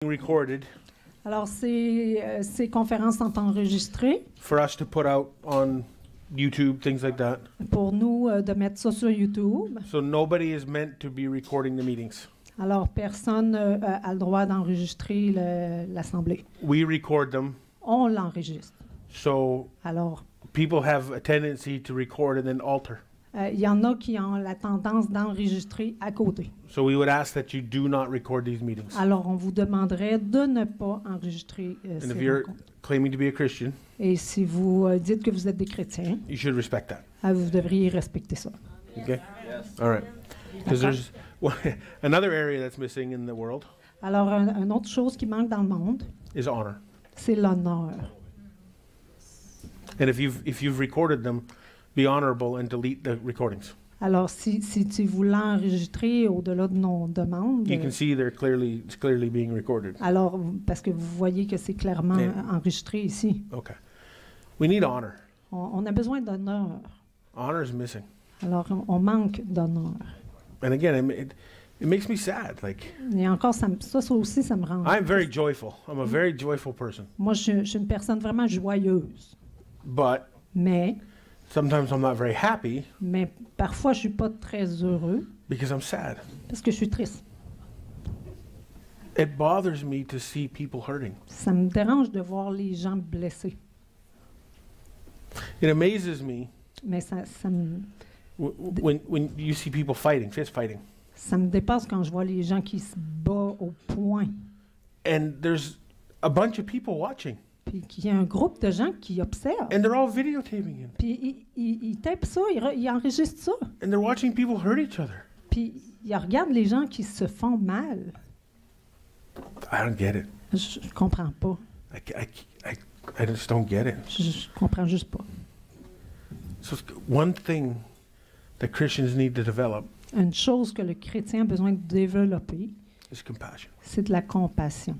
recorded Alors, ces conférences sont enregistrées for us to put out on YouTube, things like that. pour nous de mettre ça sur YouTube. So nobody is meant to be recording the meetings. Alors, personne a le droit d'enregistrer l'assemblée. We record them, On l'enregistre. so Alors, people have a tendency to record and then alter. il y en a qui ont la tendance d'enregistrer à côté. So we would ask that you do not record these meetings. Alors, on vous demanderait de ne pas enregistrer And ces if you're rencontres. claiming to be a Christian, Et si vous dites que vous êtes des chrétiens, you should respect that. vous devriez respecter ça. Okay? All right. Because there's another area that's missing in the world Alors, une autre chose qui manque dans le monde, is honor. c'est l'honneur. And if you've recorded them, be honorable and delete the recordings. Alors, si tu voulais enregistrer au-delà de nos demandes, You can see it's clearly being recorded. alors, parce que vous voyez que c'est clairement Yeah. enregistré ici. Okay. We need honor. On a besoin d'honneur. Honor is missing. Alors, on manque d'honneur. And again, it makes me sad. Like, Et encore, ça aussi, ça me rend... I'm very joyful. I'm a very joyful person. Moi, je suis une personne vraiment joyeuse. But Mais sometimes I'm not very happy parfois, je suis pas très heureux because I'm sad. parce que je suis triste. It bothers me to see people hurting. Ça me dérange de voir les gens blessés. It amazes me Mais ça me when you see people fighting, fist fighting. Ça me dépasse quand je vois les gens qui se battent au poing. And there's a bunch of people watching. Puis qu'il y a un groupe de gens qui observent. And they're all videotaping it. Puis ils tapent ça, ils enregistrent ça. And they're watching people hurt each other. Puis ils regardent les gens qui se font mal. I don't get it. Je comprends pas. I just don't get it. Je comprends juste pas. So one thing that Christians need to develop Une chose que le chrétien a besoin de développer, is compassion. c'est de la compassion.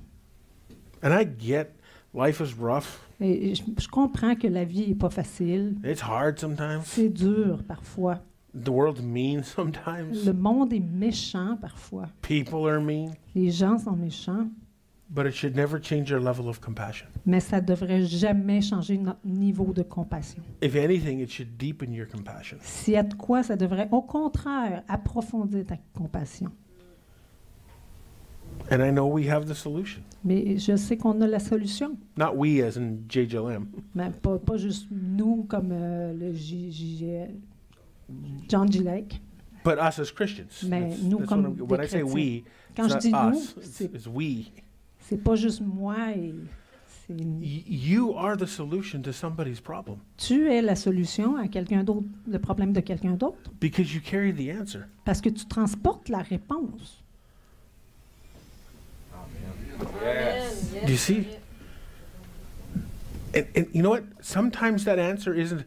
And I get life is rough. Et je comprends que la vie est pas facile. It's hard sometimes. C'est dur parfois. The world's mean sometimes. Le monde est méchant parfois. People are mean. Les gens sont méchants. But it should never change your level of compassion. Mais ça devrait jamais changer notre niveau de compassion. If anything, it should deepen your compassion. S'il y a de quoi, ça devrait au contraire approfondir ta compassion. And I know we have the solution. Mais je sais qu'on a la solution. Not we as in JJLM. Mais pas juste nous comme le John G. Lake. But us as Christians. Mais That's- nous that's comme what des when I say chrétiens. we, Quand it's je not dis nous, us, it's we. c'est pas juste moi et c'est You are the solution to somebody's problem tu es la solution à quelqu'un d'autre, le problème de quelqu'un d'autre, because you carry the answer. parce que tu transportes la réponse. Do you see? And you know what? Sometimes that answer isn't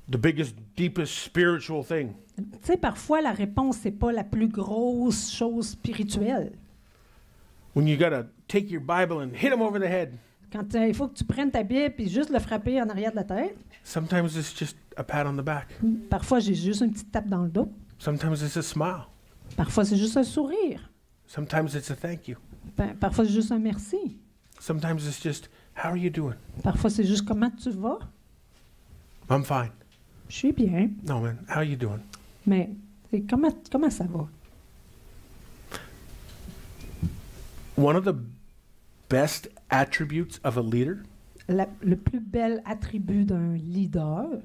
the biggest, deepest spiritual thing. Tu sais, parfois la réponse c'est pas la plus grosse chose spirituelle. When you gotta take your Bible and hit them over the head. Quand il faut que tu prennes ta Bible et juste le frapper en arrière de la tête. Sometimes it's just a pat on the back. Parfois j'ai juste une petite tape dans le dos. Sometimes it's a smile. Parfois c'est juste un sourire. Sometimes it's a thank you. Parfois c'est juste un merci. Sometimes it's just, how are you doing? Parfois c'est juste comment tu vas. I'm fine. Je suis bien. No, man, how are you doing? Mais c'est comment ça va? One of the best attributes of a leader Le plus bel attribut d'un leader,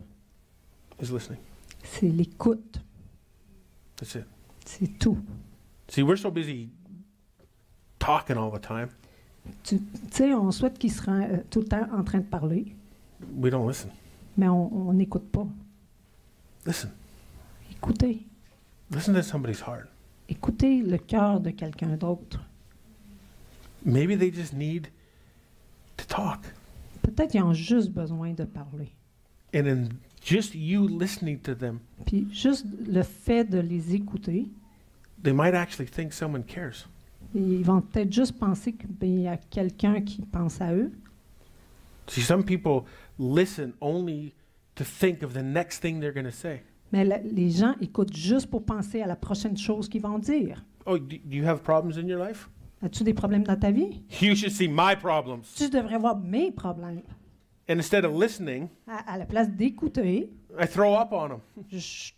is listening. c'est l'écoute. That's it. C'est tout. See, we're so busy talking all the time, Tu sais, on souhaite qu'il sera tout le temps en train de parler, we don't listen. mais on n'écoute pas. Listen. Écoutez. Listen to somebody's heart. Écoutez le cœur de quelqu'un d'autre. Maybe they just need to talk. Peut-être qu'ils ont juste besoin de parler. And in just you listening to them, Puis juste le fait de les écouter, they might actually think someone cares. ils vont peut-être juste penser qu'il y a quelqu'un qui pense à eux. See, some people listen only to think of the next thing they're going to say. Mais les gens écoutent juste pour penser à la prochaine chose qu'ils vont dire. Oh, do you have problems in your life? As-tu des problèmes dans ta vie? You should see my problems. Tu devrais voir mes problèmes. And instead of listening, À la place d'écouter, I throw up on them. je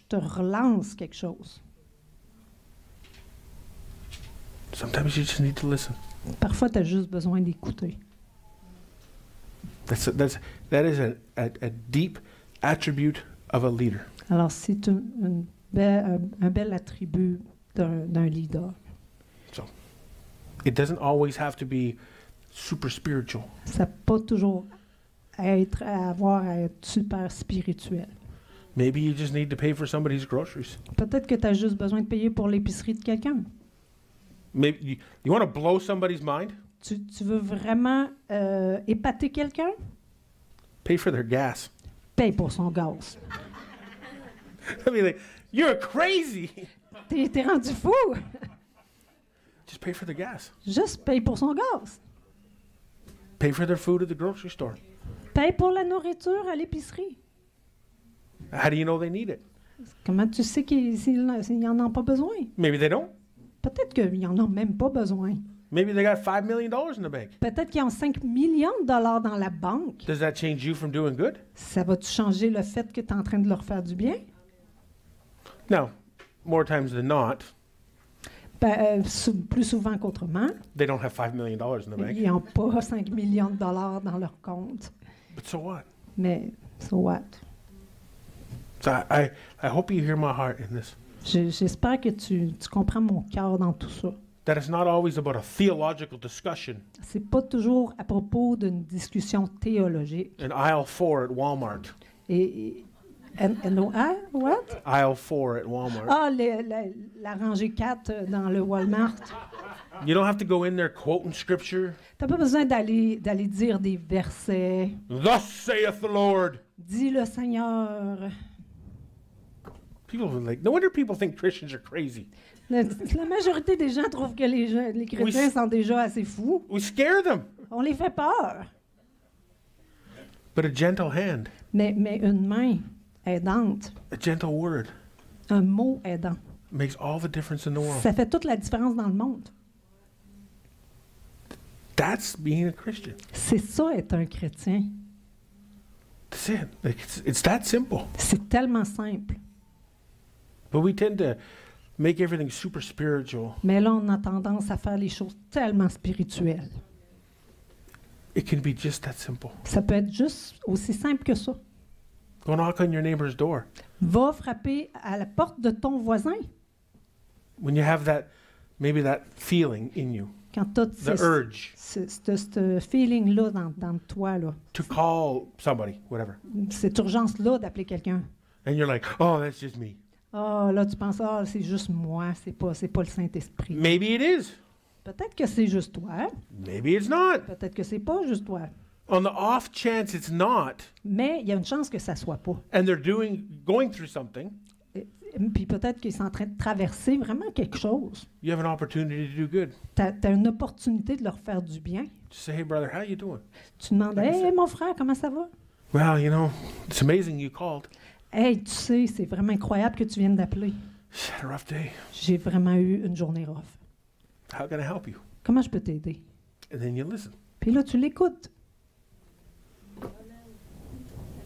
te relance quelque chose. Sometimes you just need to listen. Parfois, tu as juste besoin d'écouter. That is a deep attribute of a leader. Alors, c'est un bel attribut d'un leader. It doesn't always have to be super spiritual. Ça peut pas toujours avoir à être super spirituel. Maybe you just need to pay for somebody's groceries. Peut-être que tu as juste besoin de payer pour l'épicerie de quelqu'un. Maybe you want to blow somebody's mind? Tu veux vraiment épater quelqu'un? Pay for their gas. Paye pour son gaz. I mean, like, you're crazy. T'es rendu fou. Just pay for the gas. Juste paye pour son gaz. Pay for their food at the grocery store. Paye pour la nourriture à l'épicerie. How do you know they need it? Comment tu sais s'ils n'en ont pas besoin? Maybe they don't. Peut-être qu'ils n'en ont même pas besoin. Maybe they got $5 million in the bank. Peut-être qu'ils ont 5 millions de dollars dans la banque. Does that change you from doing good? Ça va-tu changer le fait que tu es en train de leur faire du bien? No. More times than not, Plus souvent qu'autrement, they don't have $5 million in the bank. ils n'ont pas 5 millions de dollars dans leur compte. But so what? Mais, so what? So I hope you hear my heart in this. J'espère que tu comprends mon cœur dans tout ça. That it's not always about a theological discussion C'est pas toujours à propos d'une discussion théologique. in aisle 4 at Walmart. What? Aisle 4 at Walmart. Ah, la rangée 4 dans le Walmart. You don't have to go in there quoting scripture. T'as pas besoin d'aller dire des versets. Thus saith the Lord. Dis le Seigneur. People are like, no wonder people think Christians are crazy. La majorité des gens trouvent que les chrétiens sont déjà assez fous. We scare them. On les fait peur. But a gentle hand, Mais une main aidante, a gentle word, un mot aidant, makes all the difference in the world. ça fait toute la différence dans le monde. That's being a Christian. C'est ça être un chrétien. That's it. Like it's that simple. C'est tellement simple. But we tend to make everything super spiritual. Mais là, on a tendance à faire les choses tellement spirituelles. It can be just that simple. Ça peut être juste aussi simple que ça. Go knock on your neighbor's door. Va frapper à la porte de ton voisin When you have that, maybe that feeling in you, quand tu as the urge ce feeling-là dans toi, là, to call somebody, whatever. cette urgence-là d'appeler quelqu'un. And you're like, oh, that's just me. Ah, là, tu penses, ah, c'est juste moi, c'est pas le Saint-Esprit. Maybe it is. Peut-être que c'est juste toi, Maybe it's not. peut-être que c'est pas juste toi. On the off chance it's not, Mais il y a une chance que ça soit pas. and they're going through something, Puis peut-être qu'ils sont en train de traverser vraiment quelque chose. you have an opportunity to do good. Tu as une opportunité de leur faire du bien. Just say, hey, brother, how you doing? Tu demandes, hey, mon frère, comment ça va? Well, you know, it's amazing you called. Hey, tu sais, c'est vraiment incroyable que tu viennes d'appeler. Just had a rough day. J'ai vraiment eu une journée rough. How can I help you? Comment je peux t'aider? And then you listen. Puis là, tu l'écoutes.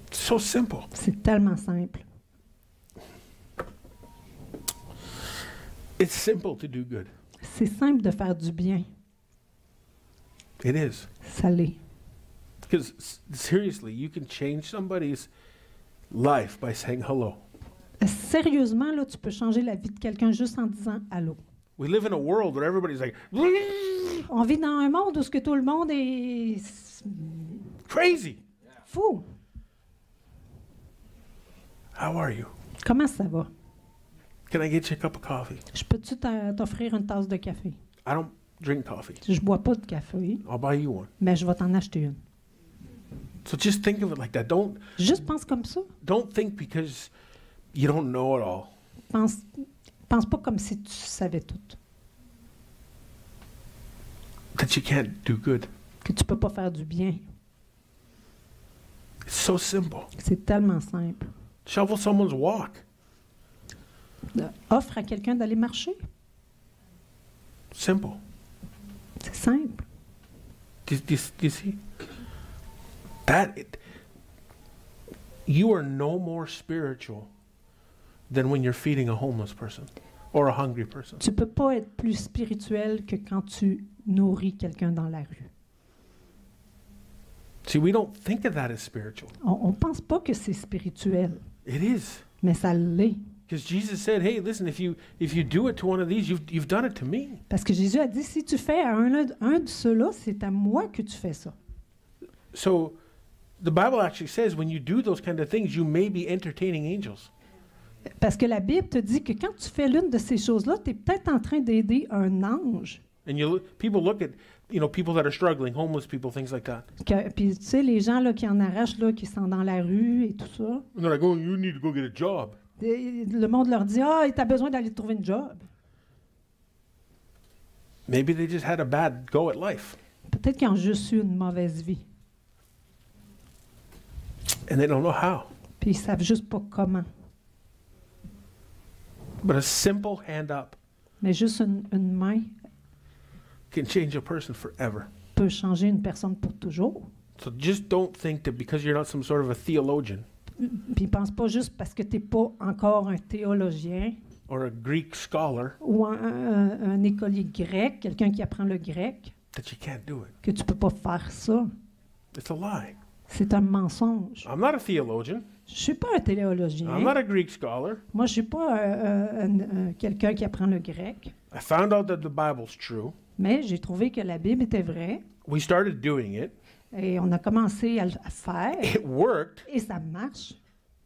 It's so simple. C'est tellement simple. It's simple to do good. C'est simple de faire du bien. It is. Ça l'est. Because seriously, you can change somebody's life by saying hello. Sérieusement, là, tu peux changer la vie de quelqu'un juste en disant allô. We live in a world where everybody's like, On vit dans un monde où ce que tout le monde est crazy. fou. How are you? Comment ça va? Can I get you a cup of coffee? Je peux-tu t'offrir une tasse de café? I don't drink coffee. Je bois pas de café, I'll buy you one. mais je vais t'en acheter une. So just think of it like that. Juste pense comme ça. Don't think because you don't know it all. Pense pas comme si tu savais tout. That you can't do good. Que tu peux pas faire du bien. It's so simple. C'est tellement simple. Shovel someone's walk. Offre à quelqu'un d'aller marcher. Simple. C'est simple. Do you see? You are no more spiritual than when you're feeding a homeless person or a hungry person. Tu peux pas être plus spirituel que quand tu nourris quelqu'un dans la rue. See, we don't think of that as spiritual. On pense pas que c'est spirituel, It is. mais ça l'est. Because Jesus said, hey, listen, if you do it to one of these, you've done it to me. Parce que Jésus a dit, si tu fais à un de ceux-là, c'est à moi que tu fais ça. So the Bible actually says when you do those kind of things, you may be entertaining angels. Parce que la Bible te dit que quand tu fais l'une de ces choses-là, tu es peut-être en train d'aider un ange. And people look at, people that are struggling, homeless people, things like that. Puis tu sais, les gens là, qui en arrachent, là, qui sont dans la rue et tout ça, And they're like, oh, you need to go get a job. le monde leur dit, ah, tu as besoin d'aller trouver une job. Maybe they just had a bad go at life. Peut-être qu'ils ont juste eu une mauvaise vie. And they don't know how. Puis ils savent juste pas comment. But a simple hand up Mais juste une main can change a person forever. peut changer une personne pour toujours. So just don't think that because you're not some sort of a theologian Puis pense pas juste parce que tu n'es pas encore un théologien or a Greek scholar ou un écolier grec, quelqu'un qui apprend le grec, that you can't do it. que tu peux pas faire ça. It's a lie. C'est un mensonge. I'm not a theologian. Je suis pas un théologien. I'm not a Greek scholar. Moi, je suis pas quelqu'un qui apprend le grec. I found out that the Bible's true. Mais j'ai trouvé que la Bible était vraie We started doing it. et on a commencé à le faire It worked, et ça marche.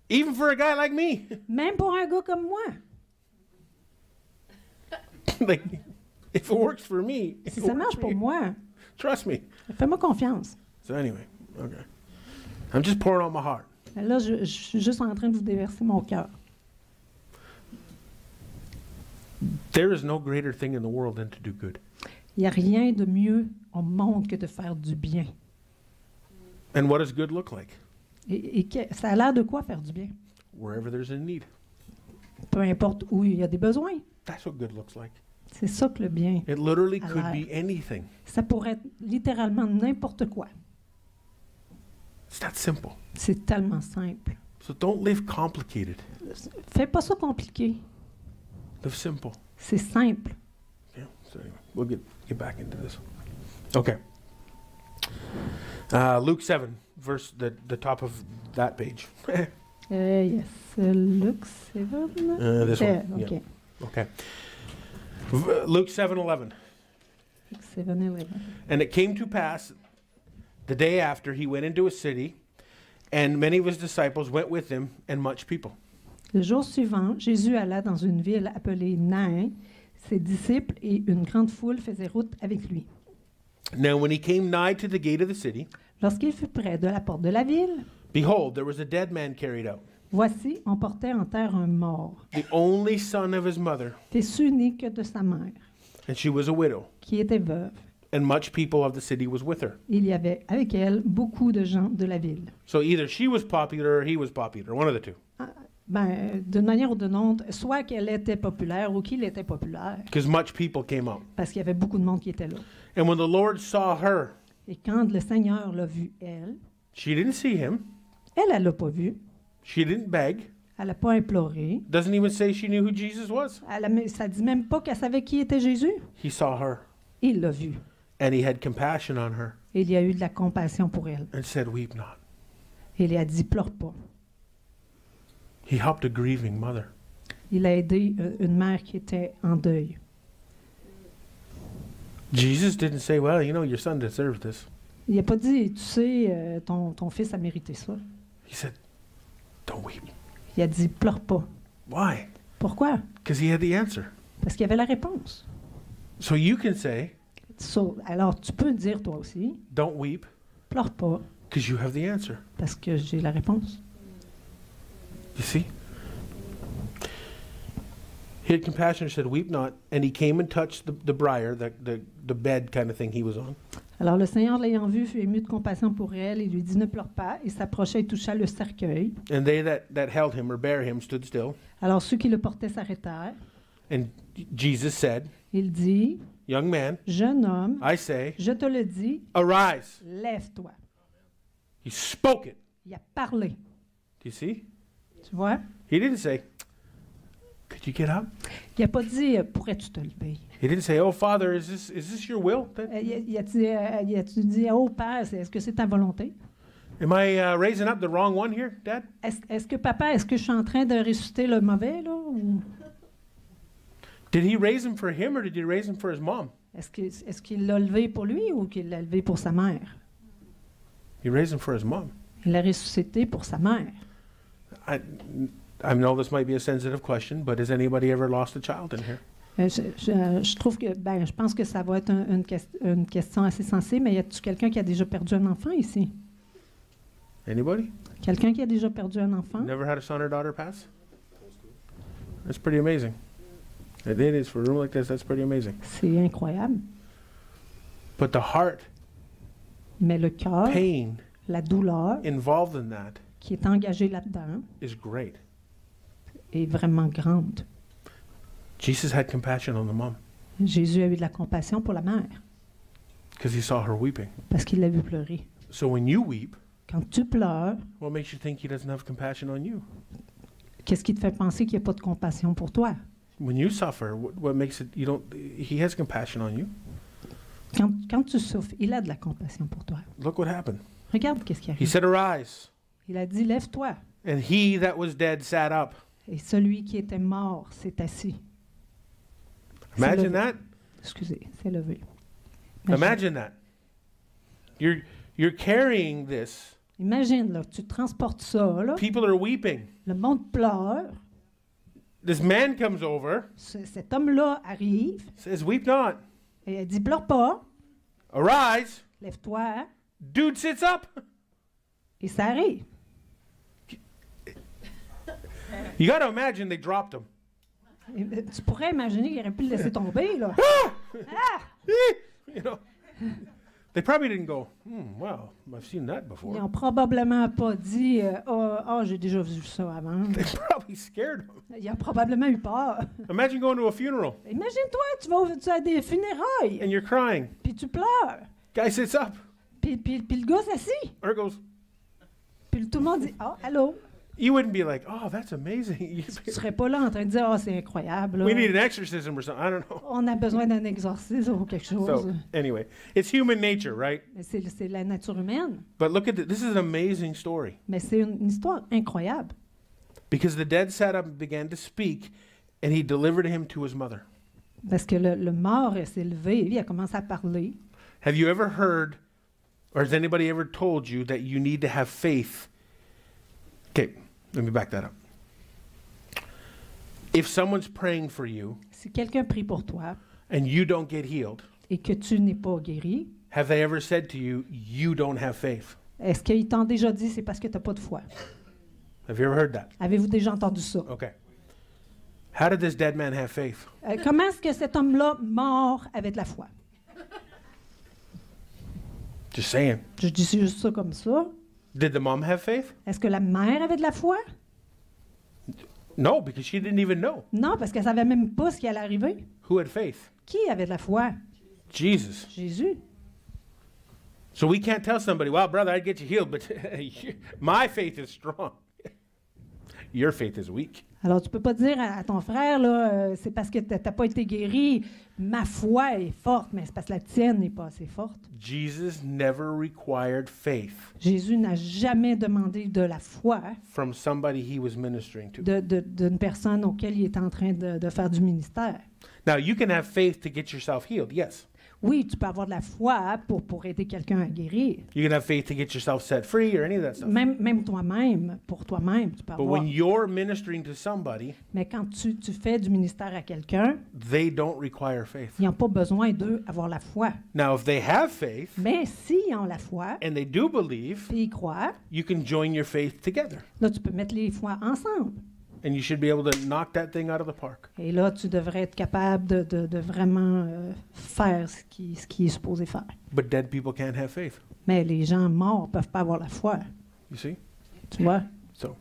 even for a guy like me. Même pour un gars comme moi. Like, if it works for me, Si it ça works marche for pour you. moi, Trust me. fais-moi confiance. So anyway, okay. I'm just pouring out my heart. Là, je suis juste en train de vous déverser mon cœur. There is no greater thing in the world than to do good. Il n'y a rien de mieux au monde que de faire du bien. And what does good look like? Et ça a l'air de quoi faire du bien? Wherever there's a need. Peu importe où il y a des besoins. That's what good looks like. C'est ça que le bien. It literally a could l'air. be anything. Ça pourrait être littéralement n'importe quoi. It's that simple. C'est tellement simple. So don't live complicated. Fais pas ça compliqué. Live simple. C'est simple. Yeah. So anyway, we'll get back into this. Okay. Luke 7, verse the top of that page. Yes. Luke 7. This one. OK. Yeah. Okay. Luke 7:11. Luke 7:11. And it came to pass the day after he went into a city, and many of his disciples went with him, and much people. Le jour suivant, Jésus alla dans une ville appelée Nain. Ses disciples et une grande foule faisaient route avec lui. Now when he came nigh to the gate of the city, Lorsqu'il fut près de la porte de la ville, behold, there was a dead man carried out, voici, on portait en terre un mort, the only son of his mother, fils unique de sa mère, and she was a widow, qui était veuve. and much people of the city was with her. Il y avait avec elle beaucoup de gens de la ville. So either she was popular or he was popular, one of the two. D'une manière ou d'une autre, soit qu'elle était populaire ou qu'il était populaire, Because much people came out. parce qu'il y avait beaucoup de monde qui était là. And when the Lord saw her, Et quand le Seigneur l'a vue, elle she didn't see him. elle l'a pas vu, She didn't beg. elle n'a pas imploré, Doesn't even say she knew who Jesus was. ça dit même pas qu'elle savait qui était Jésus. He saw her, Il l'a vue. and he had compassion on her, Et il y a eu de la compassion pour elle. and said, weep not. Et il a dit, pleure pas. He helped a grieving mother. Il a aidé une mère qui était en deuil. Jesus didn't say, well, your son deserves this. Il n'a pas dit, tu sais, ton fils a mérité ça. He said, don't weep. Il a dit, pleure pas. Why? Pourquoi? Because he had the answer. Parce qu'il y avait la réponse. So you can say, Alors, tu peux dire toi aussi, don't weep, pleure pas, because you have the answer. parce que j'ai la réponse. You see? He had compassion and said, weep not. And he came and touched the briar, the bed kind of thing he was on. Alors le Seigneur, l'ayant vu, fut ému de compassion pour elle et lui dit, ne pleure pas. Il s'approcha et toucha le cercueil. And they that held him or bare him stood still. Alors ceux qui le portaient s'arrêtèrent. And Jesus said, Il dit, young man, jeune homme, I say, je te le dis, arise. lève-toi. He spoke it. Il a parlé. Do you see? Tu vois? He didn't say, could you get up? Il n'a pas dit, pourrais-tu te lever? He didn't say, oh, Father, is this your will? Il a-tu dit, oh Père, est-ce que c'est ta volonté? Am I raising up the wrong one here, Dad? Est-ce que je suis en train de ressusciter le mauvais, là? Ou Did he raise him for him or did he raise him for his mom? est-ce qu'il l'a levé pour lui ou qu'il l'a levé pour sa mère? He raised him for his mom. Il l'a ressuscité pour sa mère. I know this might be a sensitive question, but has anybody ever lost a child in here? Je trouve que, je pense que ça va être une question assez sensée, mais y a-t-il quelqu'un qui a déjà perdu un enfant ici? Anybody? Quelqu'un qui a déjà perdu un enfant? Never had a son or daughter pass? That's pretty amazing. It is for a room like this. That's pretty amazing. C'est incroyable. But the heart Mais le cœur, pain la douleur involved in that qui est engagée là-dedans is great. est vraiment grande. Jesus had compassion on the mom Jésus a eu de la compassion pour la mère because he saw her weeping. parce qu'il l'a vu pleurer. So when you weep, Quand tu pleures, what makes you think he doesn't have compassion on you? qu'est-ce qui te fait penser qu'il n'y a pas de compassion pour toi? When you suffer, what makes it he has compassion on you? Quand tu souffres, il a de la compassion pour toi. Look what happened. Regarde qu'est-ce qui He arrive. said, arise. Il a dit, lève-toi. And he that was dead sat up. Et celui qui était mort s'est assis. S'est Imagine levé. that. Excusez, s'est levé. Imagine that. You're carrying this. Imagine, là, tu transportes ça, là. People are weeping. Le monde pleure. This man comes over, Cet homme-là arrive says, weep not. et elle dit, pleure pas. Arise. Lève-toi. Dude sits up. Et ça arrive. You got to imagine they dropped him. Et, tu pourrais imaginer qu'il aurait pu le laisser tomber, là. You know, they probably didn't go, wow, I've seen that Ils before. n'ont probablement pas dit, j'ai déjà vu ça avant. They probably scared him. Ils ont probablement eu peur. Imagine going to a funeral Imagine-toi, tu vas à des funérailles, and you're crying. puis tu pleures. Guy sits up. Puis le gars s'assit. Or goes, Puis tout le monde dit, allô. you wouldn't be like, oh, that's amazing. Tu serais pas là en train de dire, c'est incroyable. Là. We need an exorcism or something. I don't know. On a besoin d'un exorcisme ou quelque chose. So, anyway, it's human nature, right? Mais c'est la nature humaine. But look at this is an amazing story. Mais c'est une histoire incroyable. Because the dead sat up and began to speak, and he delivered him to his mother. Parce que le mort s'est levé, il a commencé à parler. Have you ever heard, or has anybody ever told you that you need to have faith? Okay, let me back that up. If someone's praying for you Si quelqu'un prie pour toi and you don't get healed, et que tu n'es pas guéri, have they ever said to you, you don't have faith? est-ce qu'ils t'ont déjà dit c'est parce que tu n'as pas de foi? Have you ever heard that? Avez-vous déjà entendu ça? Okay. How did this dead man have faith? Comment est-ce que cet homme-là mort avait de la foi? Just saying. Je dis juste ça comme ça. Did the mom have faith? Est-ce que la mère avait de la foi? No, because she didn't even know. Non, parce qu'elle ne savait même pas ce qui allait arriver. Who had faith? Qui avait de la foi? Jesus. Jésus. So we can't tell somebody, well, brother, I'd get you healed, but my faith is strong. Your faith is weak. Alors, tu peux pas dire à ton frère, là, c'est parce que tu n'as pas été guéri, ma foi est forte, mais c'est parce que la tienne n'est pas assez forte. Jesus never required faith Jésus n'a jamais demandé de la foi from somebody he was ministering to. d'une personne auquel il est en train de faire du ministère. Now, you can have faith to get yourself healed, yes. Oui, tu peux avoir de la foi pour aider quelqu'un à guérir. You can have faith to get yourself set free or any of that stuff. Même toi-même, pour toi-même, tu peux But avoir. when you're ministering to somebody, Mais quand tu fais du ministère à quelqu'un, they don't require faith. ils n'ont pas besoin d'eux avoir la foi. Now, if they have faith Mais s'ils ont la foi, and they do believe, puis ils croient, you can join your faith together. là, tu peux mettre les foi ensemble. And you should be able to knock that thing out of the park. Et là, tu devrais être capable de vraiment faire ce qui est supposé faire. But dead people can't have faith. Mais les gens morts ne peuvent pas avoir la foi. You see? Tu vois? So,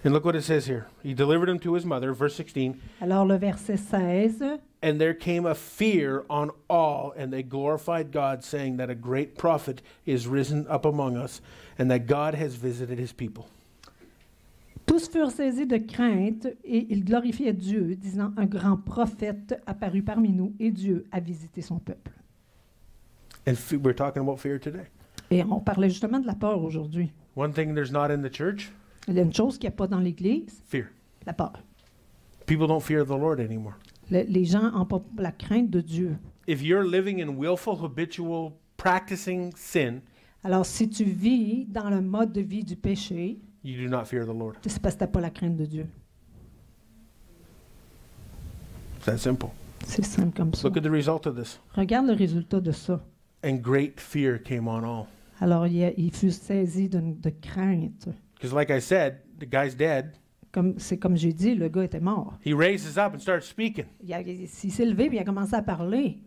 and look what it says here. He delivered him to his mother, verse 16. Alors, le verset 16, And there came a fear on all, and they glorified God, saying that a great prophet is risen up among us, and that God has visited his people. Tous furent saisis de crainte et ils glorifiaient Dieu, disant, un grand prophète apparut parmi nous et Dieu a visité son peuple. And we're talking about fear today. Et on parlait justement de la peur aujourd'hui. One thing there's not in the church, Il y a une chose qu'il n'y a pas dans l'Église, fear. la peur. People don't fear the Lord anymore. Les gens n'ont pas la crainte de Dieu. If you're living in willful, habitual, practicing sin, Alors, si tu vis dans le mode de vie du péché, you do not fear the Lord. c'est parce que tu n'as pas la crainte de Dieu. It's that simple. C'est simple comme ça. Look at the result of this. Regarde le résultat de ça. And great fear came on all. Alors, il fut saisi de crainte. Because like I said, the guy's dead. C'est comme j'ai dit, le gars était mort. He raises up and starts speaking. Il s'est levé et il a commencé à parler.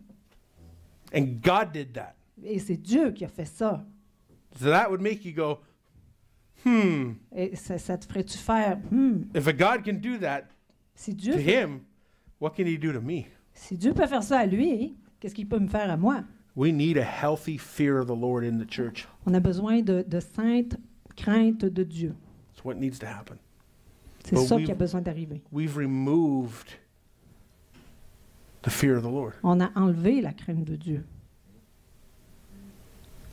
And God did that. Et c'est Dieu qui a fait ça. So that would make you go, Et ça te ferait-tu faire, if a God can do that si to him, what can he do to me? si Dieu peut faire ça à lui, qu'est-ce qu'il peut me faire à moi? We need a healthy fear of the Lord in the church. On a besoin de sainte crainte de Dieu. It's what needs to happen. C'est But ça qui a besoin d'arriver. We've removed the fear of the Lord. On a enlevé la crainte de Dieu.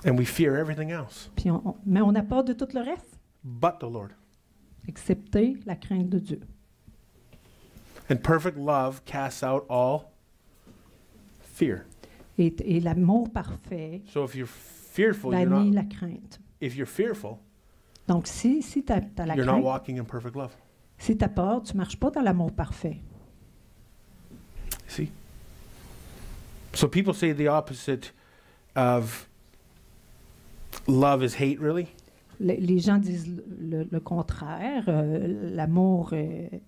And we fear everything else Puis mais on a peur de tout le reste, but the Lord. excepté la crainte de Dieu. And perfect love casts out all fear. Et l'amour parfait So if you're fearful, bannit la crainte. if you're fearful, Donc, si tu as la you're not crainte, walking in perfect love. si tu as peur, tu ne marches pas dans l'amour parfait. See? So people say the opposite of love is hate, really. Les gens disent le contraire. L'amour est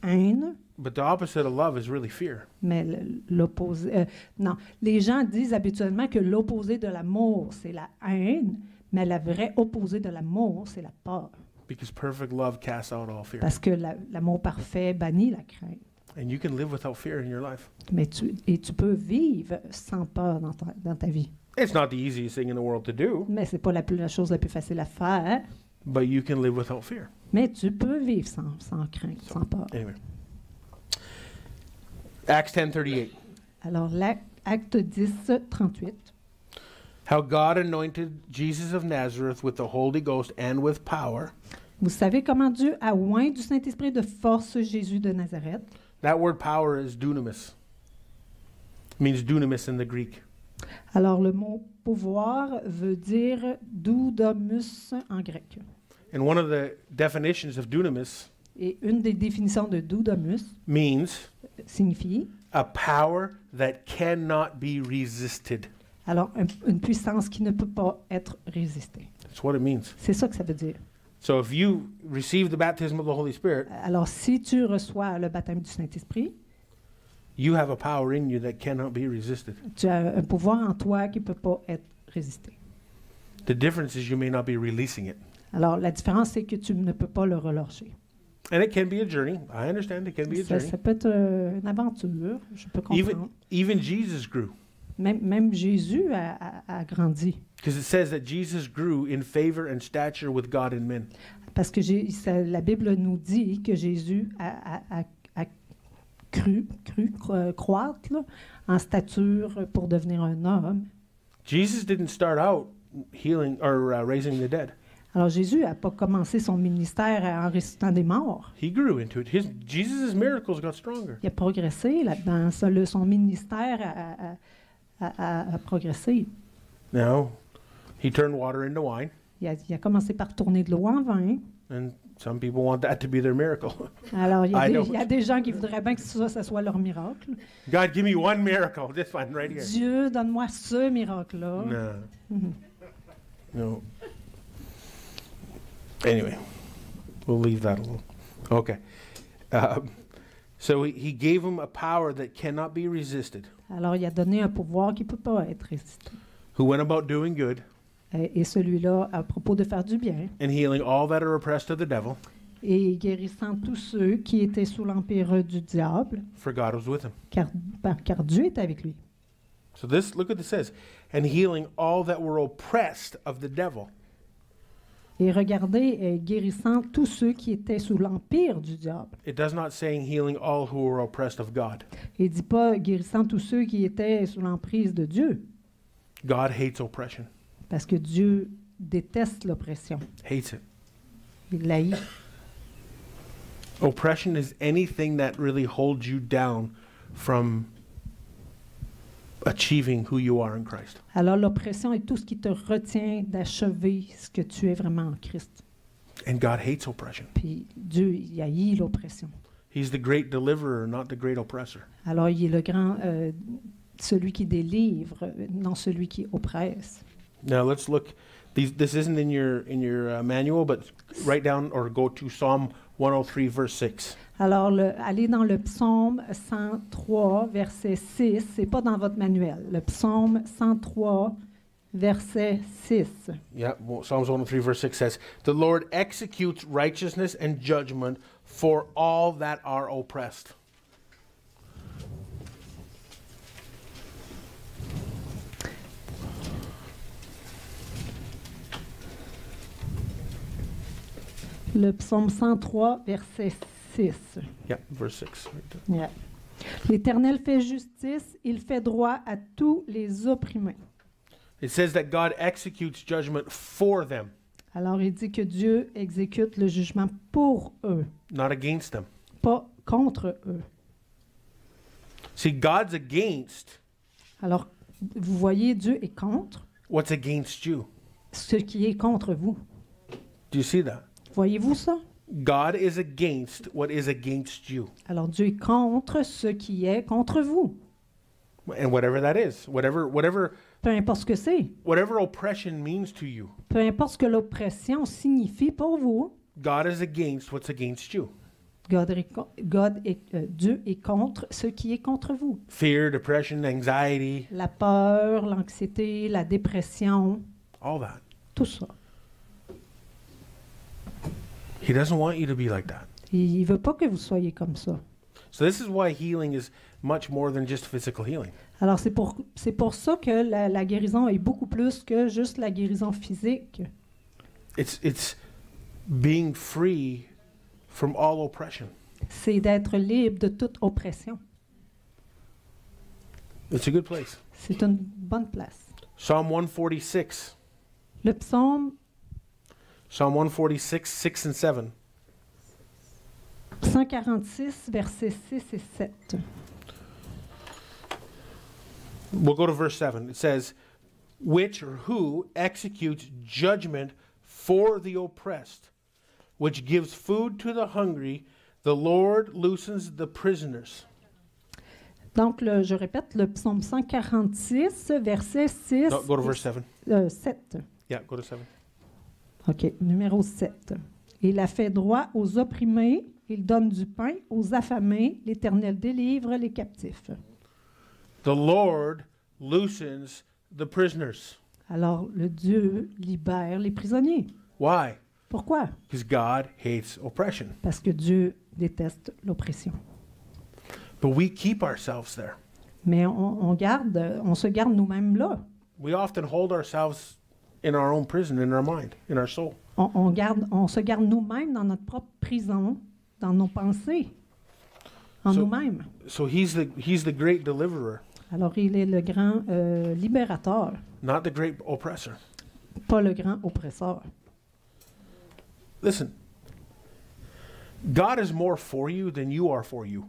haine, But the opposite of love is really fear. mais l'opposé... non, les gens disent habituellement que l'opposé de l'amour, c'est la haine, mais la vraie opposé de l'amour, c'est la peur. Because perfect love casts out all fear. Parce que l'amour parfait bannit la crainte. And you can live without fear in your life. Mais tu peux vivre sans peur dans ta vie. It's not the easiest thing in the world to do, Mais ce n'est pas la chose la plus facile à faire. but you can live without fear. Mais tu peux vivre sans crainte, sans peur. Anyway. Acts 10:38. Alors, l'acte 10, 38. How God anointed Jesus of Nazareth with the Holy Ghost and with power. Vous savez comment Dieu a oint du Saint-Esprit de force Jésus de Nazareth? That word power is dunamis. It means dunamis in the Greek. Alors, le mot pouvoir veut dire doudamus en grec. And one of the definitions of dunamis Et une des définitions de doudamus means signifie a power that cannot be resisted. alors une puissance qui ne peut pas être résistée. That's what it means. C'est ça que ça veut dire. So if you receive the baptism of the Holy Spirit, Alors, si tu reçois le baptême du Saint-Esprit, you have a power in you that cannot be resisted. tu as un pouvoir en toi qui ne peut pas être résisté. The difference is you may not be releasing it. Alors, la différence, c'est que tu ne peux pas le relâcher. And it can be a journey. I understand it can be a journey. Ça peut être une aventure, je peux comprendre. Even Jesus grew. Même Jésus a grandi. Because it says that Jesus grew in favor and stature with God and men. Parce que la Bible nous dit que Jésus a croître là, en stature pour devenir un homme. Jesus didn't start out healing or raising the dead. Alors Jésus n'a pas commencé son ministère en ressuscitant des morts. He grew into it. Jesus' miracles got stronger. Il a progressé là-dedans. Son ministère a progressé. Now, he turned water into wine, Il a commencé par tourner de l'eau en vin. and some people want that to be their miracle. Alors, il y I a des gens qui voudraient bien que ça soit leur miracle. God, give me one miracle. This one right here. Dieu, donne-moi ce miracle-là. No. Mhm. No. Anyway, we'll leave that alone. Okay. So he gave him a power that cannot be resisted, Alors, il a donné un pouvoir qui ne peut pas être résisté. who went about doing good Et celui-là, à propos de faire du bien, and healing all that are oppressed of the devil, et guérissant tous ceux qui étaient sous l'empire du diable, for God was with him. car Dieu est avec lui. So this, look what it says, and healing all that were oppressed of the devil. Et regardez, guérissant tous ceux qui étaient sous l'empire du diable. It does not saying healing all who were oppressed of God. Il ne dit pas guérissant tous ceux qui étaient sous l'emprise de Dieu, God hates oppression. parce que Dieu déteste l'oppression. Hates it. Il l'haït. Oppression is anything that really holds you down from achieving who you are in Christ. Alors l'oppression est tout ce qui te retient d'achever ce que tu es vraiment en Christ. And God hates oppression. Puis Dieu, il haït l'oppression. He's the great deliverer, not the great oppressor. Alors il est le grand, celui qui délivre, non celui qui oppresse. Now let's look. This isn't in your manual, but write down or go to Psalm 103, verse 6. Alors, allez dans le psaume 103, verset 6. C'est pas dans votre manuel. Le psaume 103, verset 6. Yeah, well, Psalms 103, verse 6 says, "The Lord executes righteousness and judgment for all that are oppressed." Le psaume 103, verset 6. Yeah, verse 6. Right there. Yeah. L'Éternel fait justice, il fait droit à tous les opprimés. It says that God executes judgment for them, Alors, il dit que Dieu exécute le jugement pour eux, not against them. pas contre eux. See, God's against Alors, vous voyez, Dieu est contre what's against you. ce qui est contre vous. Do you see that? Voyez-vous ça? God is against what is against you. Alors Dieu est contre ce qui est contre vous. And whatever that is, whatever Peu importe ce que c'est. oppression means to you, Peu importe ce que l'oppression signifie pour vous. God is against what's against you. Dieu est contre ce qui est contre vous. Fear, depression, anxiety, La peur, l'anxiété, la dépression, all that. tout ça. He doesn't want you to be like that. Il ne veut pas que vous soyez comme ça. So this is why healing is much more than just physical healing. Alors c'est pour ça que la guérison est beaucoup plus que juste la guérison physique. It's being free from all oppression. C'est d'être libre de toute oppression. It's a good place. C'est une bonne place. Psalm 146. Le psaume Psalm 146, 6 and 7. 146, versets 6 et 7. We'll go to verse 7. It says, which or who executes judgment for the oppressed, which gives food to the hungry, the Lord loosens the prisoners. Donc, je répète, le psaume 146, verset 6 No, go to verse 7. 7. Yeah, go to 7. OK, numéro 7. Il a fait droit aux opprimés, il donne du pain aux affamés, l'Éternel délivre les captifs. The Lord loosens the prisoners. Alors, le Dieu libère les prisonniers. Why? Pourquoi? Because God hates oppression. Parce que Dieu déteste l'oppression. But we keep ourselves there. Mais on se garde nous-mêmes là. We often hold ourselves in our own prison, in our mind, in our soul. On se garde nous-mêmes dans notre propre prison, dans nos pensées, en nous-mêmes. So he's the great deliverer, Alors, il est le grand libérateur, not the great oppressor. pas le grand oppresseur. Listen, God is more for you than you are for you.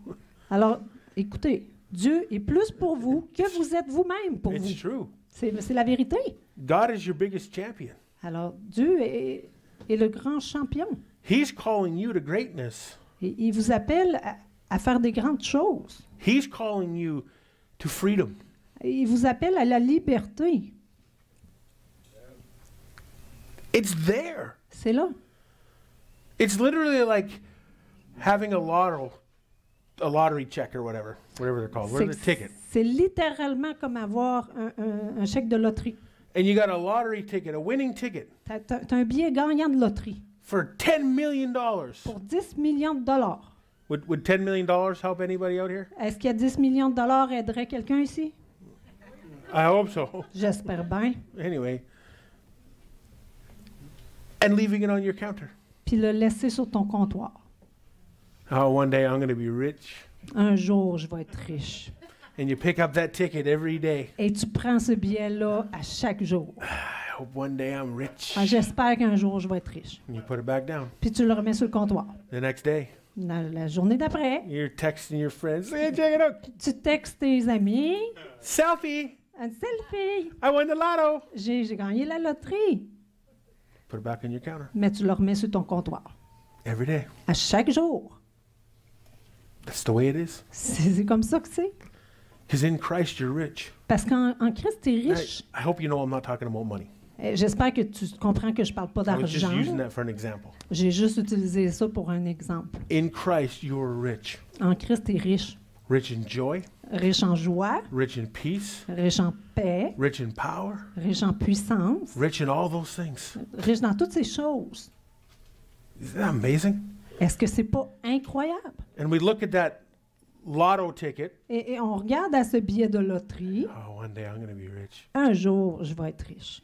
Alors, écoutez, Dieu est plus pour vous que vous êtes vous-même pour It's vous. true. C'est la vérité. God is your biggest champion. Alors, Dieu est le grand champion. He's calling you to greatness. Et il vous appelle à faire des grandes choses. He's calling you to freedom. Il vous appelle à la liberté. It's there. C'est là. It's literally like having a lottery check or whatever they're called. What is the ticket? C'est littéralement comme avoir un chèque de loterie. And you got a lottery ticket, a winning ticket T'as un billet gagnant de loterie for $10 million. pour 10 millions de dollars. Would $10 million help anybody out here? Est-ce qu'il y a 10 millions de dollars aiderait quelqu'un ici? I hope so. J'espère bien. Anyway. And leaving it on your counter. Puis le laisser sur ton comptoir. Oh, one day I'm going to be rich. Un jour, je vais être riche. And you pick up that ticket every day. Et tu prends ce billet-là à chaque jour. I hope one day I'm rich. Ah, j'espère qu'un jour, je vais être riche. And you put it back down. Puis tu le remets sur le comptoir. The next day, La journée d'après, you're texting your friends. Hey, check it out. tu textes tes amis. Selfie. Un selfie. I won the lotto. J'ai gagné la loterie. Put it back on your counter. Mais tu le remets sur ton comptoir. Every day. À chaque jour. That's the way it is. C'est comme ça que c'est. Because in Christ you're rich. Parce qu'en Christ, tu es I, riche. I hope you know I'm not talking about money. J'espère que tu comprends que je ne parle pas I was just d'argent. using that for an example. J'ai juste utilisé ça pour un exemple. In Christ you are rich. En Christ, tu es riche. Rich in joy, Riche en joie, rich in peace, riche en paix, rich in power, riche en puissance, rich in all those things. riche dans toutes ces choses. Isn't that amazing? Est-ce que c'est pas incroyable? And we look at that lotto ticket. Et on regarde à ce billet de loterie. Oh, one day I'm going to be rich. Un jour, je vais être riche.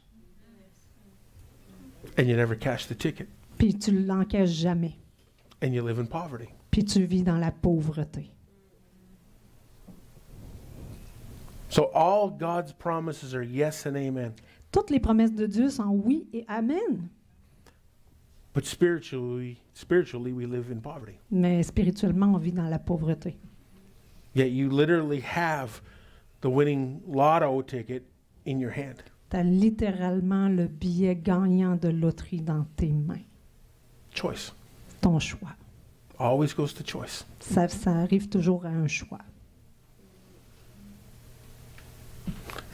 And you never cash the ticket. Puis tu l'encaisses jamais. And you live in poverty. Puis tu vis dans la pauvreté. So all God's promises are yes and amen. Toutes les promesses de Dieu sont oui et amen. But spiritually we live in poverty. Mais spirituellement, on vit dans la pauvreté. Yet you literally have the winning lotto ticket in your hand. Tu as littéralement le billet gagnant de loterie dans tes mains. Choice. Ton choix. Always goes to choice. Ça arrive toujours à un choix.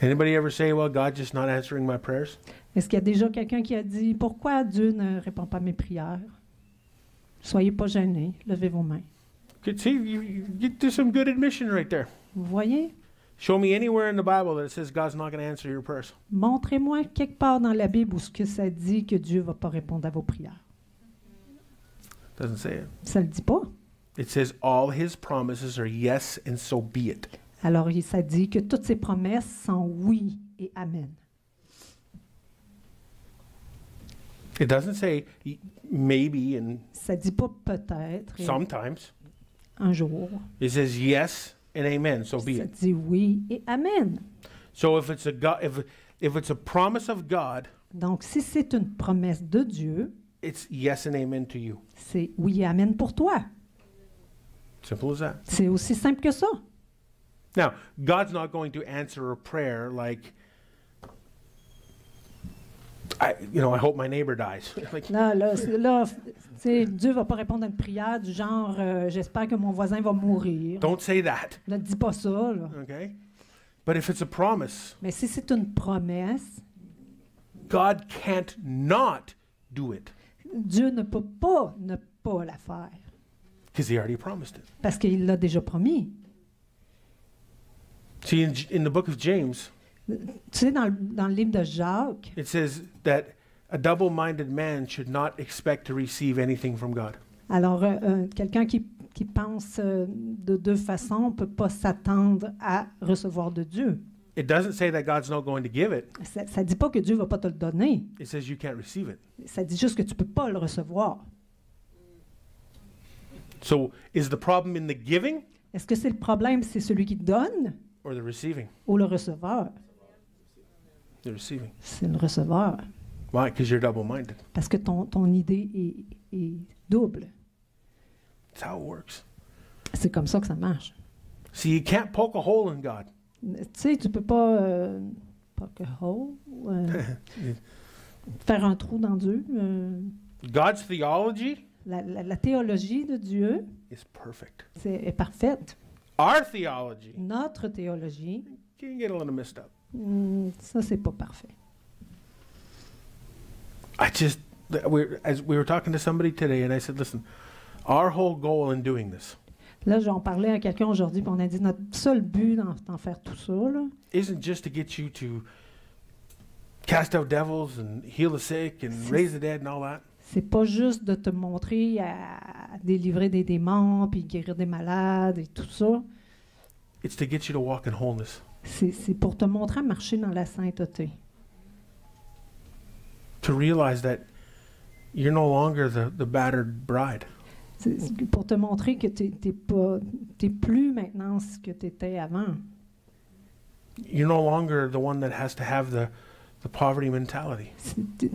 Anybody ever say, well, God's just not answering my prayers? Est-ce qu'il y a déjà quelqu'un qui a dit « Pourquoi Dieu ne répond pas à mes prières? » Soyez pas gênés, levez vos mains. See, you get to some good admission right there. Vous voyez? Show me anywhere in the Bible that it says God's not going to answer your prayers. Montrez-moi quelque part dans la Bible où ce que ça dit que Dieu ne va pas répondre à vos prières. Doesn't say it. Ça ne le dit pas. It says all his promises are yes and so be it. Alors, ça dit que toutes ses promesses sont oui et amen. It doesn't say maybe and Ça ne dit pas peut-être et sometimes. un jour. It says yes and amen, so be Ça it. dit oui et amen. So if it's a God, if it's a promise of God, Donc, si c'est une promesse de Dieu, it's yes and amen to you. c'est oui et amen pour toi. Simple as that. C'est aussi simple que ça. Now, God's not going to answer a prayer like, I hope my neighbor dies. Like, Tu sais, Dieu ne va pas répondre à une prière du genre j'espère que mon voisin va mourir. don't say that, Ne dis pas ça, là. okay? But if it's a promise, Mais si c'est une promesse, God can't not do it Dieu ne peut pas ne pas la faire. because he already promised it. Parce qu'il l'a déjà promis. See, in the book of James, Tu sais, dans le livre de Jacques, it says that a double-minded man should not expect to receive anything from God. alors quelqu'un qui pense de deux façons ne peut pas s'attendre à recevoir de Dieu. It doesn't say that God's not going to give it. Ça ne dit pas que Dieu ne va pas te le donner. It says you can't receive it. Ça dit juste que tu ne peux pas le recevoir. So is the problem in the giving Est-ce que c'est le problème, c'est celui qui donne or the receiving? ou le receveur? The receiving. C'est le receveur. Why? Because you're double-minded. Parce que ton idée est double. That's how it works. C'est comme ça que ça marche. See, you can't poke a hole in God. Tu sais, tu peux pas poke a hole, faire un trou dans Dieu. God's theology La théologie de Dieu is perfect. est parfaite. Our theology Notre théologie, can get a little messed up. ça, c'est pas parfait. As we were talking to somebody today, and I said, listen, our whole goal in doing this Là, j'en parlais à quelqu'un aujourd'hui, puis on a dit notre seul but d'en faire tout ça, là, isn't just to get you to cast out devils and heal the sick and raise the dead and all that. C'est pas juste de te montrer à délivrer des démons, puis guérir des malades et tout ça. It's to get you to walk in wholeness. C'est pour te montrer à marcher dans la sainteté. To realize that you're no longer the battered bride. C'est pour te montrer que t'es plus maintenant ce que tu étais avant. You're no longer the one that has to have the poverty mentality.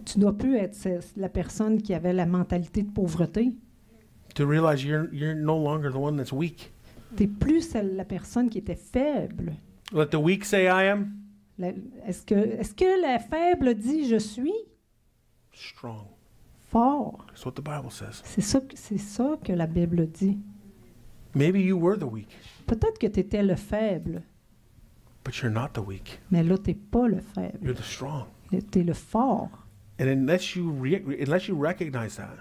Tu dois plus être la personne qui avait la mentalité de pauvreté. To realize you're no longer the one that's weak. Tu n'es plus la personne qui était faible. Let the weak say I am Est-ce que la faible dit je suis strong. fort? That's what the Bible says. C'est ça que la Bible dit. Maybe you were the weak, Peut-être que tu étais le faible, but you're not the weak. mais là, tu n'es pas le faible. You're the strong. Tu es le fort. And unless you recognize that,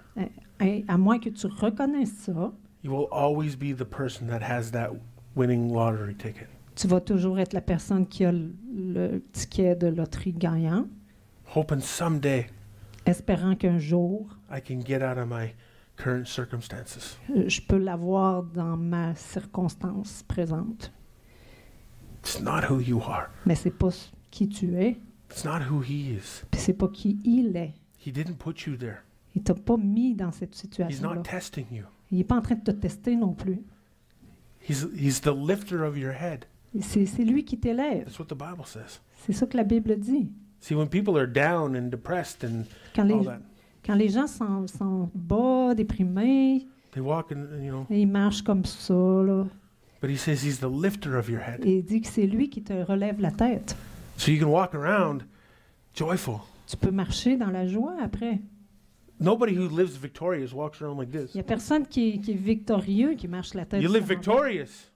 Et à moins que tu reconnaisses ça, you will always be the person that has that winning lottery ticket. tu vas toujours être la personne qui a le ticket de loterie gagnant, Hoping someday espérant qu'un jour, I can get out of my current circumstances. je peux l'avoir dans ma circonstance présente. It's not who you are. Mais c'est pas qui tu es, It's not who he is. puis c'est pas qui il est. He didn't put you there. Il t'a pas mis dans cette He's situation-là. not testing you. Il n'est pas en train de te tester non plus. He's the lifter of your head. C'est lui qui t'élève. That's what the Bible says. C'est ça que la Bible dit. See, when people are down and depressed and Quand all les, that, quand les gens sont bas, déprimés, they walk and ils marchent comme ça, là, but he says he's the lifter of your head. et il dit que c'est lui qui te relève la tête. So you can walk around joyful. Tu peux marcher dans la joie après. Nobody who lives victorious walks around like this. Il n'y a personne qui est victorieux qui marche la tête. You live sur victorious.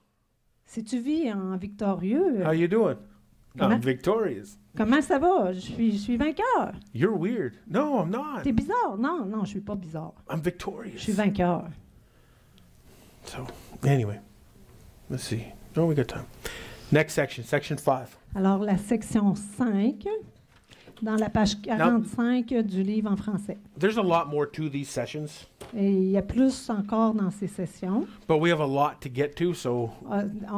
Si tu vis en victorieux, How you doing? Comment? I'm victorious. comment ça va? Je suis vainqueur. You're weird. No, I'm not. T'es bizarre? Non, non, je suis pas bizarre. I'm Je victorious. suis vainqueur. So, anyway, let's see. Oh, we got time. Next section, section 5. Alors, la section 5, dans la page 45 du livre en français. There's a lot more to these sessions, Et il y a plus encore dans ces sessions. but we have a lot to get to, so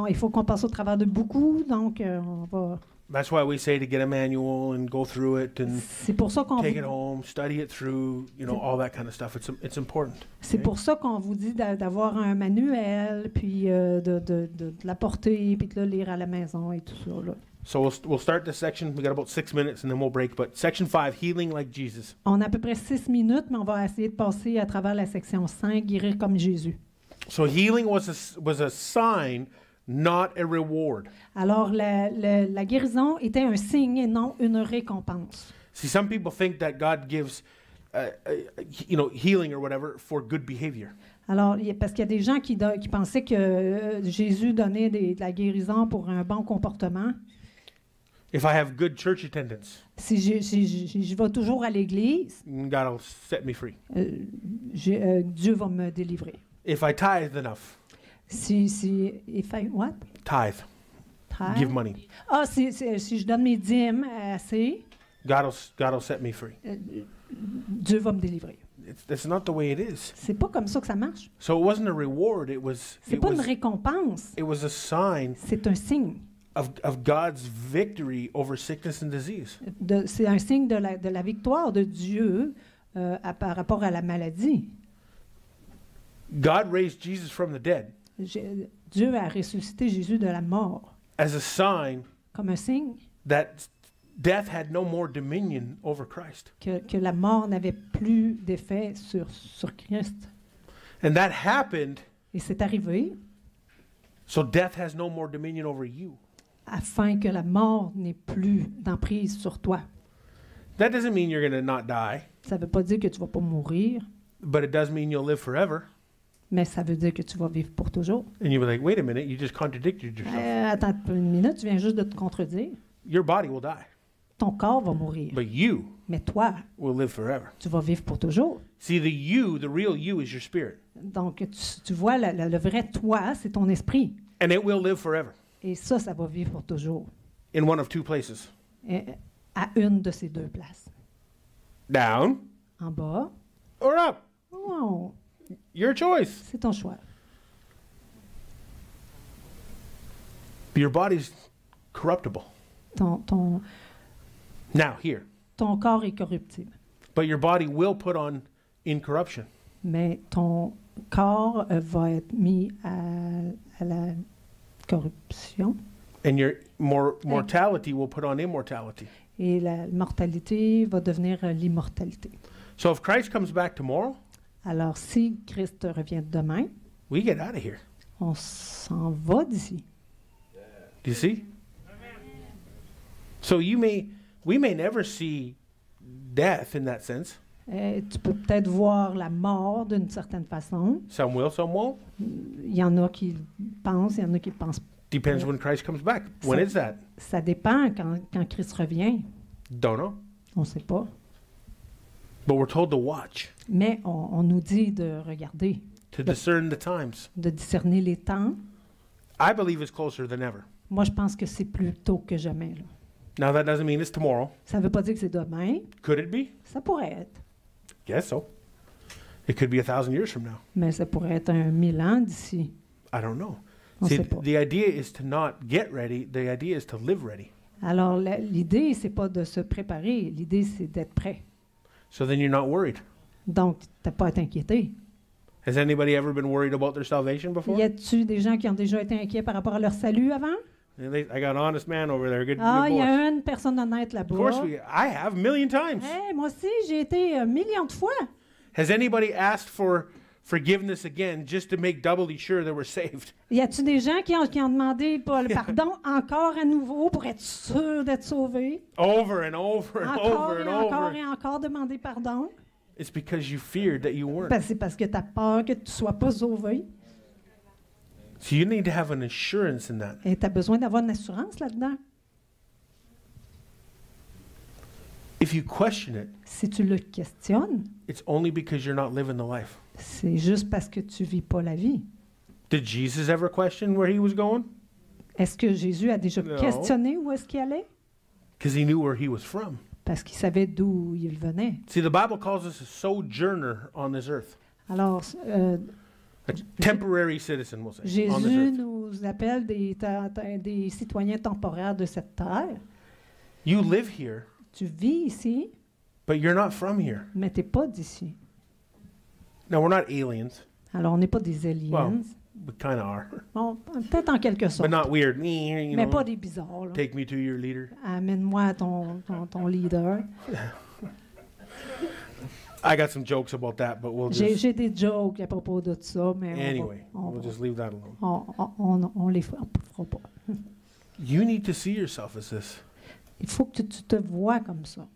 Il faut qu'on passe au travers de beaucoup, donc on va... that's why we say to get a manual and go through it and C'est pour ça qu'on take it vous, home, study it through, all that kind of stuff. It's important. c'est pour ça qu'on vous dit d'avoir un manuel, puis de l'apporter, puis de le lire à la maison et tout ça, là. So we'll start this section. We got about 6 minutes and then we'll break. But section 5, healing like Jesus. On a à peu près 6 minutes, mais on va essayer de passer à travers la section 5, guérir comme Jésus. So healing was a sign, not a reward. Alors, la guérison était un signe et non une récompense. See, some people think that God gives, healing or whatever for good behavior. Alors, parce qu'il y a des gens qui pensaient que Jésus donnait de la guérison pour un bon comportement. If I have good church attendance, Si je vais toujours à l'église, God will set me free. Dieu va me délivrer. If I tithe enough, If I what? tithe, give money, Ah, si je donne mes dîmes assez, God will set me free. Dieu va me délivrer. That's not the way it is. C'est pas comme ça que ça marche. So it wasn't a reward. C'est pas une récompense. It was a sign C'est un signe. of God's victory over sickness and disease. C'est un signe de la victoire de Dieu par rapport à la maladie. God raised Jesus from the dead Dieu a ressuscité Jésus de la mort as a sign comme un signe that death had no more dominion over Christ. que la mort n'avait plus d'effet sur Christ. And that happened, Et c'est arrivé so death has no more dominion over you. afin que la mort n'ait plus d'emprise sur toi. That doesn't mean you're going to not die, Ça ne veut pas dire que tu ne vas pas mourir, but it does mean you'll live forever. mais ça veut dire que tu vas vivre pour toujours. And you'll be like, wait a minute, you just contradicted yourself. Attends une minute, tu viens juste de te contredire. Your body will die, Ton corps va mourir, but you mais toi, will live forever. tu vas vivre pour toujours. See, the real you is your spirit, Donc, tu vois, le vrai toi, c'est ton esprit. and it will live forever Et ça va vivre pour toujours. in one of two places. Et à une de ces deux places. Down En bas or up. Oh, Your choice. c'est ton choix. Your body's corruptible. Ton Now, here. corps est corruptible. But your body will put on incorruption. Mais ton corps va être mis à la corruption. And your mortality will put on immortality. Et la mortalité va devenir l'immortalité. So if Christ comes back tomorrow, Alors, si Christ revient demain, we get out of here. on s'en va d'ici. Do you see? So we may never see death in that sense. Tu peux peut-être voir la mort d'une certaine façon. Some will, some won't. Il y en a qui pensent, il y en a qui pensent. Depends when Christ comes back. When is that? Ça dépend quand Christ revient. Don't know. On ne sait pas. But we're told to watch, Mais on nous dit de regarder, to discern the times. de discerner les temps. I believe it's closer than ever. Moi, je pense que c'est plus tôt que jamais. Là. Now that doesn't mean it's tomorrow. Ça ne veut pas dire que c'est demain. Could it be? Ça pourrait être. Guess so. It could be 1,000 years from now. Mais ça pourrait être 1000 ans d'ici. I don't know. On ne See, sait pas. the idea is to not get ready. The idea is to live ready. Alors, l'idée, c'est pas de se préparer. L'idée, c'est d'être prêt. So then you're not worried. Donc, tu n'as pas à t'inquiéter. Has anybody ever been worried about their salvation before? Y a-tu des gens qui ont déjà été inquiets par rapport à leur salut avant? I got an honest man over there. Good, Ah, good il y boy. a une personne honnête Of course, là-bas. I have a million times. Hey, moi aussi, j'ai été un million de fois. Has anybody asked for forgiveness again just to make doubly sure they were saved? Y a-tu des gens qui ont demandé pour le pardon encore à nouveau pour être sûr d'être sauvés? Over and over and Encore over et and encore over. et encore demander pardon? It's because you feared that you weren't. Ben, c'est parce que tu as peur que tu ne sois pas sauvé. So you need to have an assurance in that. Et tu as besoin d'avoir une assurance là-dedans. If you question it, Si tu le questionnes, it's only because you're not living the life. c'est juste parce que tu ne vis pas la vie. Did Jesus ever question where he was going? Est-ce que Jésus a déjà Non. questionné où est-ce qu'il allait? Because he knew where he was from. Parce qu'il savait d'où il venait. See, the Bible calls us a sojourner on this earth. Alors, A temporary citizen, we'll say, on this Jésus earth. nous appelle des citoyens temporaires de cette terre. You live here, Tu vis ici, but you're not from here. mais tu n'es pas d'ici. Now, we're not aliens. Alors, on n'est pas des aliens. Well, we kind of are. Bon, peut-être en quelque But sorte. not weird. You Mais know, pas des bizarres. Là. take me to your leader. Amène-moi ton leader. I got some jokes about that, but we'll just... J'ai des jokes à propos de ça, mais Anyway, on we'll va- just leave that alone. on les fera pas. You need to see yourself as this. Il faut que tu te vois comme ça.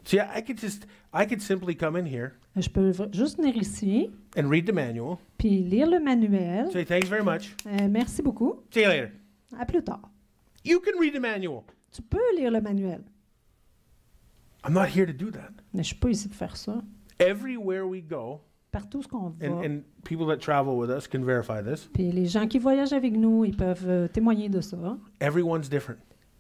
See, I could simply come in here Je peux juste venir ici, and read the manual, puis lire le manuel. say thanks very much, Merci beaucoup. see you later. À plus tard. You can read the manual. Tu peux lire le manuel, I'm not here to do that. mais je suis pas ici de faire ça. Everywhere we go, Partout ce qu'on va, and people that travel with us can verify this, puis les gens qui voyagent avec nous, ils peuvent témoigner de ça. everyone's different.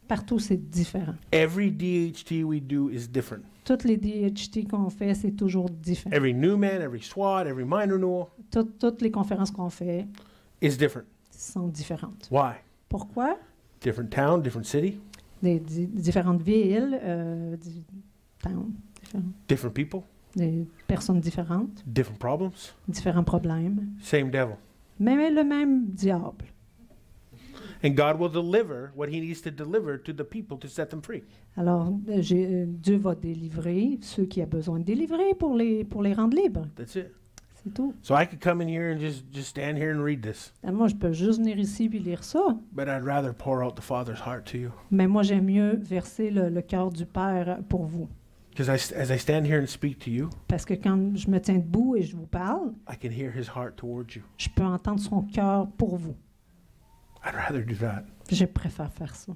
Partout, c'est différent. Every DHT we do is different. Toutes les DHT qu'on fait, c'est toujours différent. Every Newman, every SWAT, every mine renewal Toutes les conférences qu'on fait is different. sont différentes. Why? Pourquoi? Different town, different city, Différentes villes, towns, different people, des personnes différentes, different problems, différents problèmes, same devil. mais le même diable. And God will deliver what he needs to deliver to the people to set them free. Alors, Dieu va délivrer ceux qui a besoin de délivrer pour les rendre libres. That's it. C'est tout. So I could come in here and just stand here and read this, Moi, je peux juste venir ici puis lire ça. but I'd rather pour out the Father's heart to you. Mais moi, j'aime mieux verser le cœur du Père pour vous. Because as I stand here and speak to you, Parce que quand je me tiens debout et je vous parle, I can hear his heart towards you. je peux entendre son cœur pour vous. I'd rather do that Je préfère faire ça.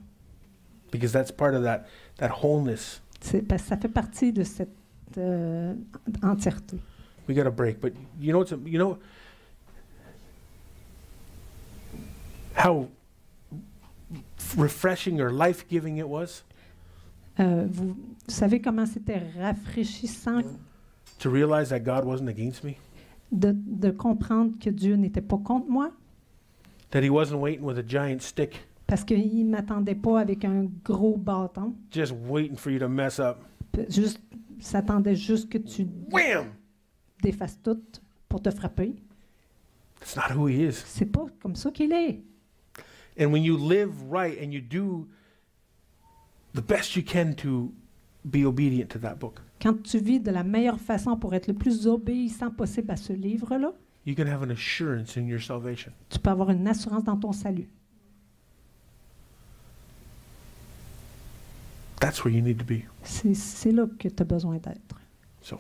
because that's part of that wholeness. Parce que ça fait partie de cette entièreté. We got a break, but you know how refreshing or life-giving it was Vous savez comment c'était rafraîchissant to realize that God wasn't against me, de comprendre que Dieu n'était pas contre moi, that He wasn't waiting with a giant stick, parce qu'il ne m'attendait pas avec un gros bâton, just waiting for you to mess up. juste, s'attendait juste que tu Wham! défasses tout pour te frapper. That's not who He is. C'est pas comme ça qu'il est. And when you live right and you do the best you can to be obedient to that book, Quand tu vis de la meilleure façon pour être le plus obéissant possible à ce livre-là, you can have an assurance in your salvation. tu peux avoir une assurance dans ton salut. That's where you need to be. C'est là que tu as besoin d'être. So